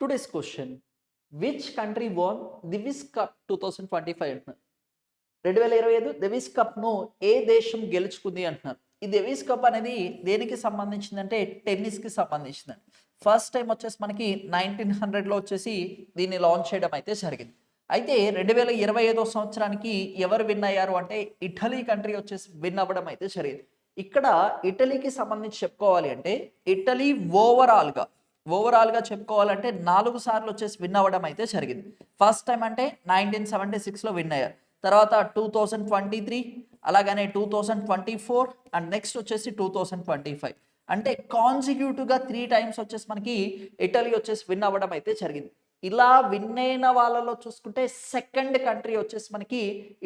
Today's question which country won Davis Cup 2025 అంటున్నారు. 2025 Davis కప్ను ఏ దేశం గెలుచుకుంది అంటున్నారు. ఈ డెవిస్ కప్ అనేది దేనికి సంబంధించిందంటే టెన్నిస్కి సంబంధించిందండి. ఫస్ట్ టైం వచ్చేసి మనకి 1900లో వచ్చేసి దీన్ని లాంచ్ చేయడం అయితే జరిగింది. అయితే 2025 సంవత్సరానికి ఎవరు విన్ అయ్యారు అంటే ఇటలీ కంట్రీ వచ్చేసి విన్ అవ్వడం అయితే జరిగింది. ఇక్కడ ఇటలీకి సంబంధించి చెప్పుకోవాలి అంటే ఇటలీ ఓవరాల్‌గా చెప్పుకోవాలంటే 4 సార్లు వచ్చేసి విన్ అవ్వడం అయితే జరిగింది. ఫస్ట్ టైం అంటే 1976లో విన్ అయ్యారు. తర్వాత 2023 అలాగనే 2024 అండ్ నెక్స్ట్ వచ్చేసి 2025 అంటే కాన్సిక్యూటివ్‌గా 3 టైమ్స్ వచ్చేసి మనకి ఇటలీ వచ్చేసి విన్ అవ్వడం అయితే జరిగింది. ఇలా విన్ అయిన వాళ్ళలో చూసుకుంటే సెకండ్ కంట్రీ వచ్చేసి మనకి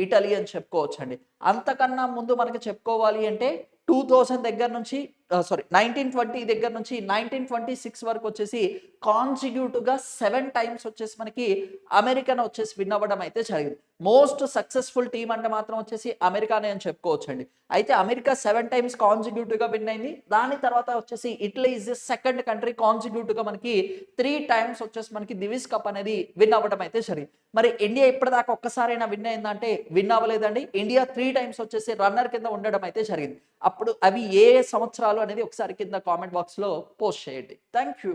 ఇటలీ అని చెప్పుకోవచ్చండి. అంతకన్నా ముందు మనకి చెప్పుకోవాలి అంటే 2000 దగ్గర నుంచి 1920 దగ్గర నుంచి 1926 వరకు వచ్చేసి కాన్సిక్యూటివ్‌గా 7 టైమ్స్ వచ్చేసి మనకి అమెరికన్ వచ్చేసి విన్ అవ్వడం అయితే జరిగింది. మోస్ట్ సక్సెస్‌ఫుల్ టీమ్ అంటే మాత్రం వచ్చేసి అమెరికానే అని చెప్పుకోవచ్చండి. అయితే అమెరికా 7 టైమ్స్ కాన్సిక్యూటివ్‌గా విన్ అయింది. దాని తర్వాత వచ్చేసి Italy is the second country కాన్సిక్యూటివ్‌గా మనకి 3 టైమ్స్ వచ్చేసి మనకి దివిస్ కప్ అనేది విన్ అవ్వడం అయితే జరిగింది. మరి ఇండియా ఇప్పటిదాకా ఒక్కసారైనా విన్ అయిందంటే విన్ అవ్వలేదండి. ఇండియా 3 టైమ్స్ వచ్చేసి రన్నర్ కింద ఉండడం అయితే జరిగింది. అప్పుడు అవి ఏ సంవత్సరాలు అనేది ఒకసారి కింద కామెంట్ బాక్స్‌లో పోస్ట్ చేయండి. Thank you.